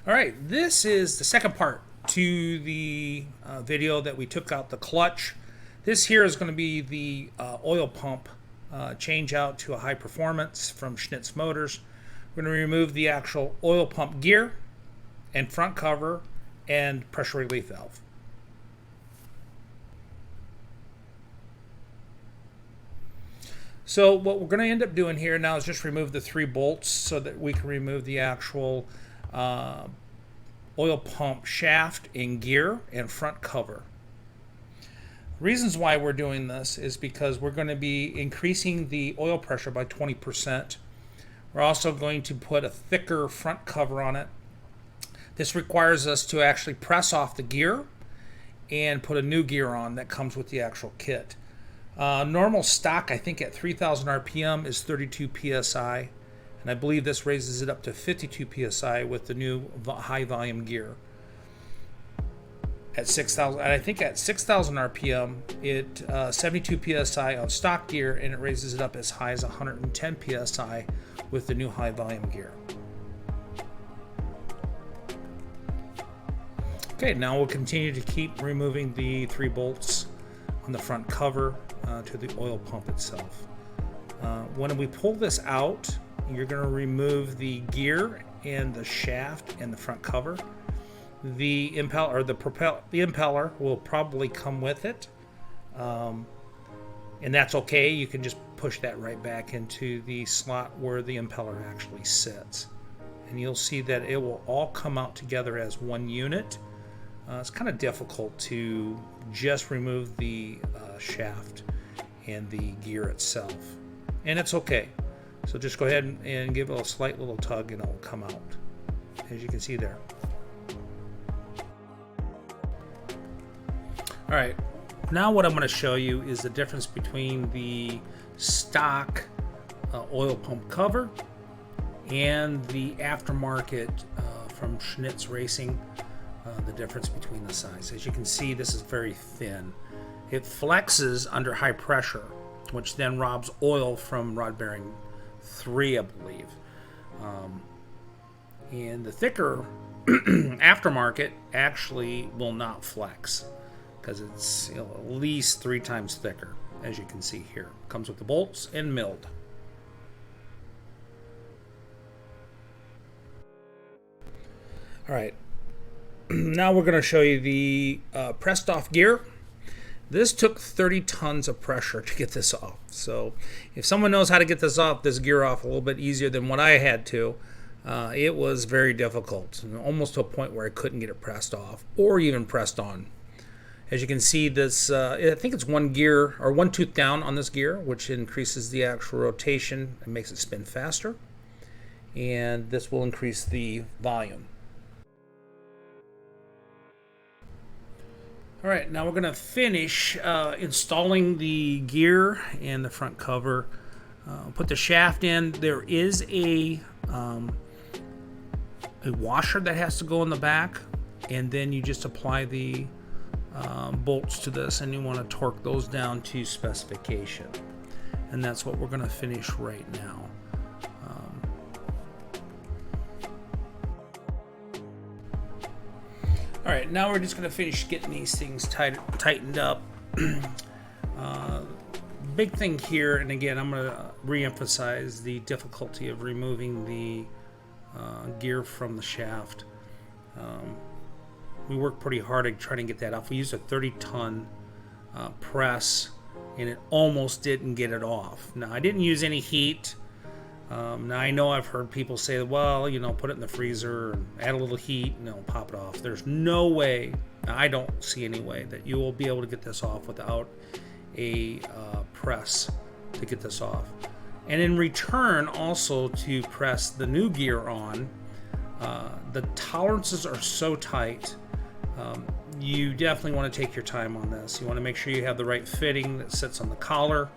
All right, this is the second part to the video that we took out the clutch. This here is going to be the oil pump change out to a high performance from Schnitz motors. We're going to remove the actual oil pump gear and front cover and pressure relief valve. So what we're going to end up doing here now is just remove the 3 bolts so that we can remove the actual oil pump shaft and gear and front cover. Reasons why we're doing this is because we're going to be increasing the oil pressure by 20%. We're also going to put a thicker front cover on it. This requires us to actually press off the gear and put a new gear on that comes with the actual kit. Normal stock, I think at 3,000 RPM is 32 PSI, and I believe this raises it up to 52 PSI with the new high volume gear. At 6,000, I think at 6,000 RPM, it 72 PSI on stock gear, and it raises it up as high as 110 PSI with the new high volume gear. Okay, now we'll continue to keep removing the 3 bolts on the front cover to the oil pump itself. When we pull this out, you're going to remove the gear and the shaft and the front cover. The impeller, or the impeller, will probably come with it, and that's okay. You can just push that right back into the slot where the impeller actually sits, and you'll see that it will all come out together as one unit. It's kind of difficult to just remove the shaft and the gear itself, and it's okay. So just go ahead and give it a slight little tug and it will come out, as you can see there. Alright, now what I'm going to show you is the difference between the stock oil pump cover and the aftermarket from Schnitz Racing. The difference between the size. As you can see, this is very thin. It flexes under high pressure, which then robs oil from rod bearing 3, I believe. And the thicker aftermarket actually will not flex because it's at least 3 times thicker, as you can see here. Comes with the bolts and milled. All right. Now we're going to show you the pressed off gear. This took 30 tons of pressure to get this off. So if someone knows how to get this gear off a little bit easier than what I had to, it was very difficult, almost to a point where I couldn't get it pressed off or even pressed on. As you can see, this I think it's 1 gear or 1 tooth down on this gear, which increases the actual rotation and makes it spin faster. And this will increase the volume. All right, now we're going to finish installing the gear and the front cover. Put the shaft in. There is a washer that has to go in the back, and then you just apply the bolts to this, and you want to torque those down to specification. And that's what we're going to finish right now. All right, now we're just going to finish getting these things tightened up. Big thing here, and again, I'm going to re-emphasize the difficulty of removing the gear from the shaft. We worked pretty hard at trying to get that off. We used a 30-ton press, and it almost didn't get it off. Now, I didn't use any heat. Now I know I've heard people say, well, you know, put it in the freezer and add a little heat and it'll pop it off. There's no way, I don't see any way that you will be able to get this off without a press to get this off. And in return, also to press the new gear on, the tolerances are so tight. You definitely want to take your time on this. You want to make sure you have the right fitting that sits on the collar.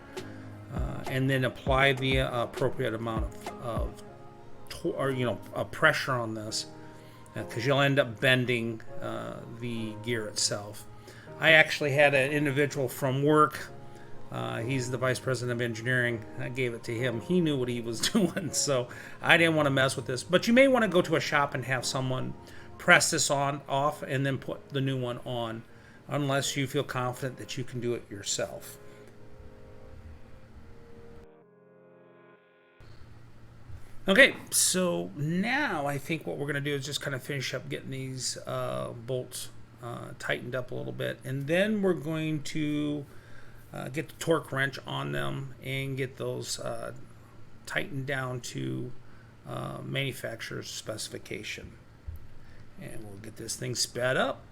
And then apply the appropriate amount of pressure on this, because you'll end up bending the gear itself. I actually had an individual from work He's the vice president of engineering. I gave it to him. He knew what he was doing, so I didn't want to mess with this. But you may want to go to a shop and have someone press this off and then put the new one on, unless you feel confident that you can do it yourself. Okay, so now I think what we're going to do is just kind of finish up getting these bolts tightened up a little bit, and then we're going to get the torque wrench on them and get those tightened down to manufacturer's specification. And we'll get this thing sped up.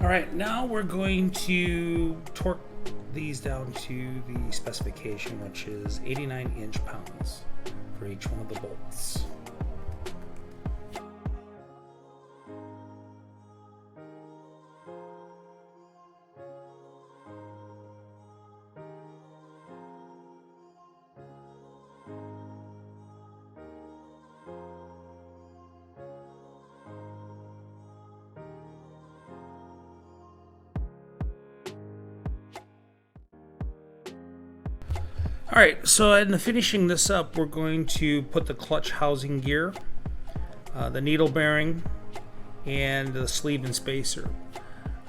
Alright, now we're going to torque these down to the specification, which is 89 inch-pounds for each one of the bolts. Alright, so in finishing this up, we're going to put the clutch housing gear, the needle bearing, and the sleeve and spacer.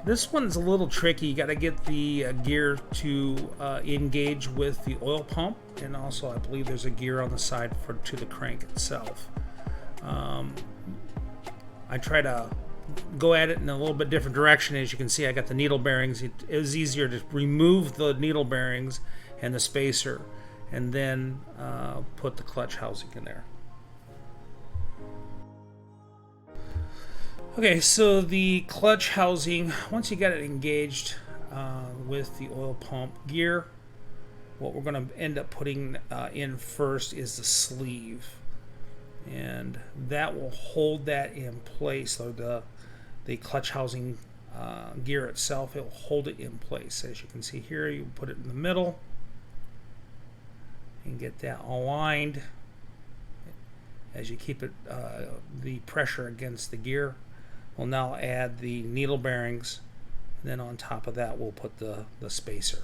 This one's a little tricky. You got to get the gear to engage with the oil pump, and also I believe there's a gear on the side to the crank itself. I try to go at it in a little bit different direction. As you can see, I got the needle bearings. It is easier to remove the needle bearings and the spacer, and then put the clutch housing in there. Okay, so the clutch housing, once you got it engaged with the oil pump gear, what we're going to end up putting in first is the sleeve, and that will hold that in place. So the clutch housing gear itself, it will hold it in place. As you can see here, you put it in the middle and get that aligned as you keep it the pressure against the gear. We'll now add the needle bearings, and then on top of that we'll put the spacer.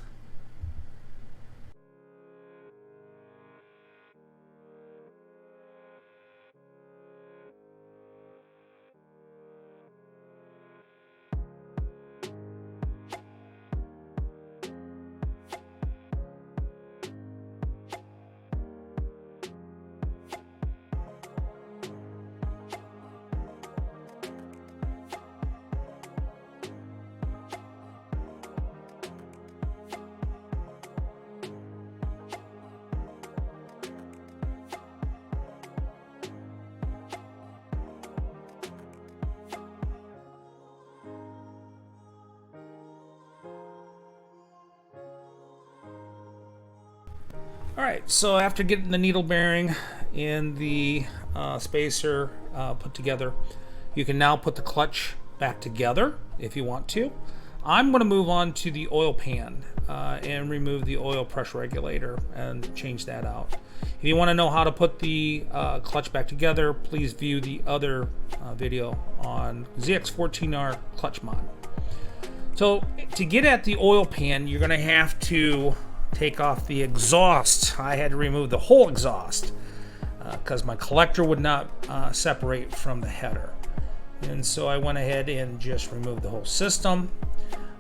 Alright, so after getting the needle bearing and the spacer put together, you can now put the clutch back together if you want to. I'm going to move on to the oil pan and remove the oil pressure regulator and change that out. If you want to know how to put the clutch back together, please view the other video on ZX14R clutch mod. So to get at the oil pan, you're going to have to take off the exhaust. I had to remove the whole exhaust because my collector would not separate from the header. And so I went ahead and just removed the whole system.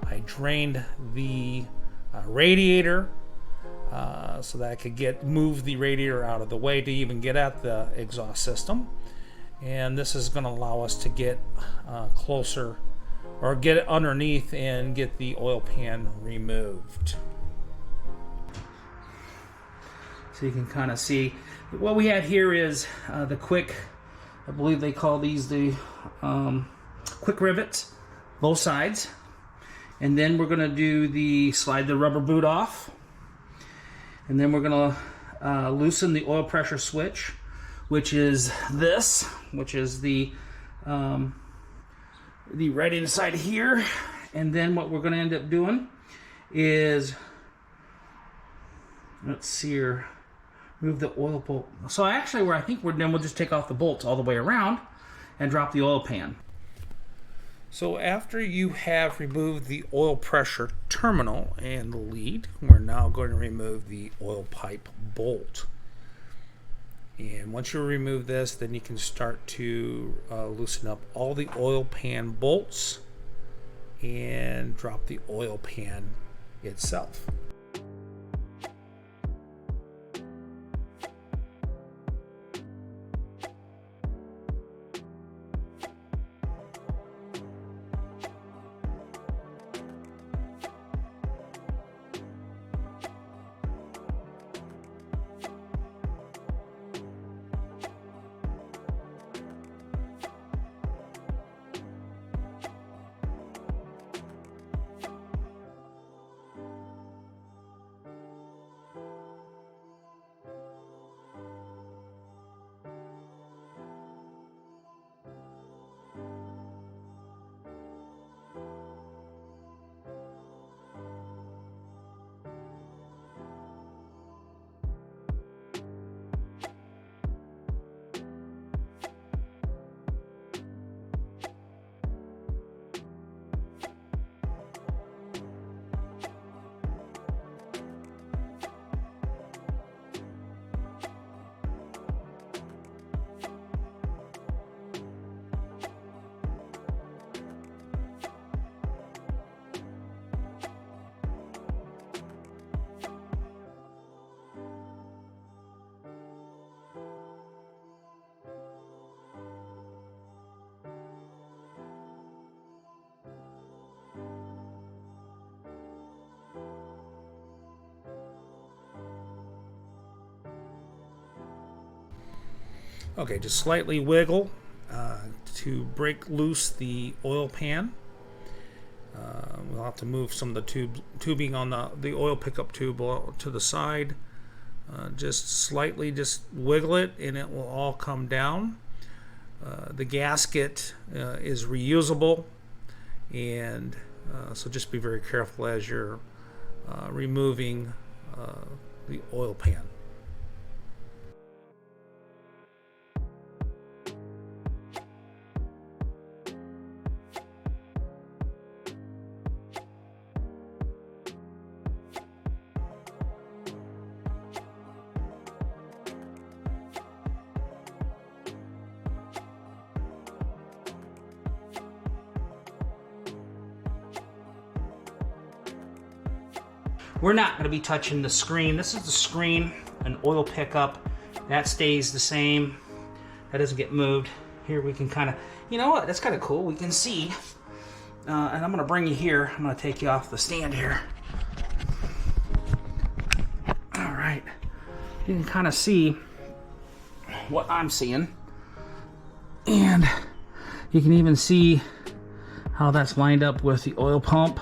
I drained the radiator so that I could move the radiator out of the way to even get at the exhaust system. And this is going to allow us to get closer, or get it underneath and get the oil pan removed. So you can kind of see what we have here is the quick, I believe they call these the quick rivets, both sides. And then we're going to slide the rubber boot off. And then we're going to loosen the oil pressure switch, which is this, which is the right inside here. And then what we're going to end up doing is, let's see here, move the oil bolt. So actually, then we'll just take off the bolts all the way around and drop the oil pan. So after you have removed the oil pressure terminal and the lead, we're now going to remove the oil pipe bolt. And once you remove this, then you can start to loosen up all the oil pan bolts and drop the oil pan itself. Okay, just slightly wiggle to break loose the oil pan. We'll have to move some of the tubing on the oil pickup tube to the side. Just slightly wiggle it and it will all come down. The gasket is reusable, and so just be very careful as you're removing the oil pan. We're not going to be touching the screen. This is the screen, an oil pickup. That stays the same. That doesn't get moved. Here we can kind of, you know what, that's kind of cool. We can see, and I'm going to bring you here. I'm going to take you off the stand here. All right. You can kind of see what I'm seeing. And you can even see how that's lined up with the oil pump.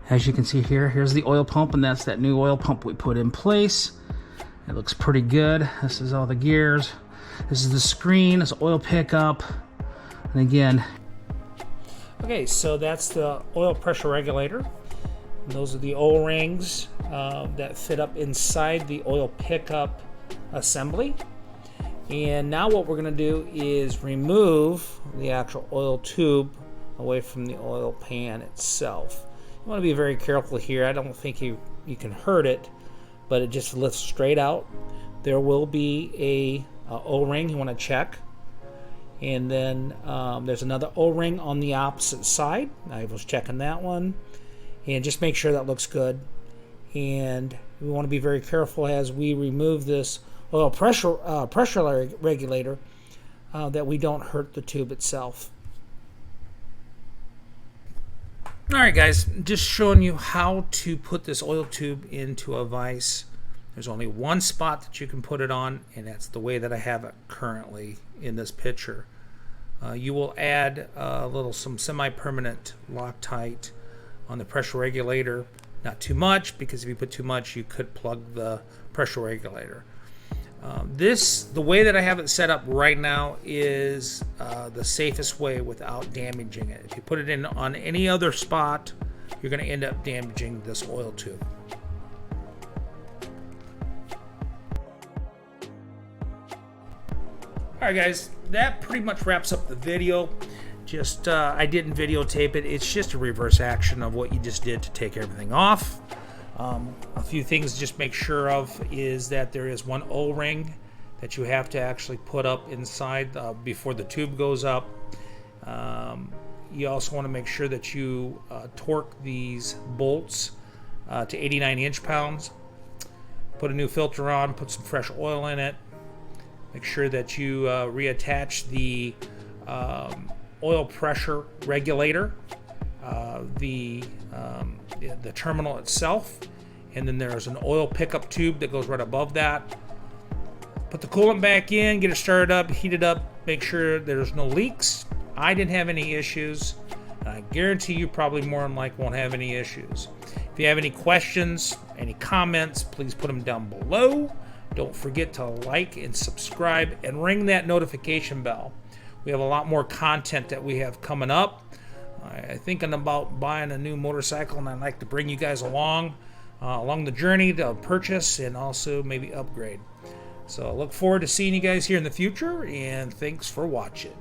As you can see here, here's the oil pump, and that's that new oil pump we put in place. It looks pretty good. This is all the gears. This is the screen, this oil pickup. And again. Okay, so that's the oil pressure regulator. And those are the O-rings that fit up inside the oil pickup assembly. And now what we're gonna do is remove the actual oil tube away from the oil pan itself. You want to be very careful here. I don't think you can hurt it, but it just lifts straight out. There will be a O-ring you want to check, and then there's another O-ring on the opposite side. I was checking that one, and just make sure that looks good. And we want to be very careful as we remove this oil pressure regulator that we don't hurt the tube itself. Alright guys, just showing you how to put this oil tube into a vise. There's only one spot that you can put it on, and that's the way that I have it currently in this picture. You will add some semi-permanent Loctite on the pressure regulator Not too much, because if you put too much, you could plug the pressure regulator. The way that I have it set up right now is the safest way without damaging it. If you put it in on any other spot, you're going to end up damaging this oil tube. Alright guys, that pretty much wraps up the video. Just I didn't videotape it. It's just a reverse action of what you just did to take everything off. A few things to just make sure of is that there is one O-ring that you have to actually put up inside before the tube goes up. You also want to make sure that you torque these bolts to 89 inch-pounds. Put a new filter on, put some fresh oil in it. Make sure that you reattach the oil pressure regulator, the terminal itself, and then there's an oil pickup tube that goes right above that. Put the coolant back in, get it started up, heat it up, make sure there's no leaks. I didn't have any issues. I guarantee you probably more than likely won't have any issues. If you have any questions, any comments, please put them down below. Don't forget to like and subscribe and ring that notification bell. We have a lot more content that we have coming up. I'm thinking about buying a new motorcycle, and I'd like to bring you guys along the journey to purchase and also maybe upgrade. So I look forward to seeing you guys here in the future, and thanks for watching.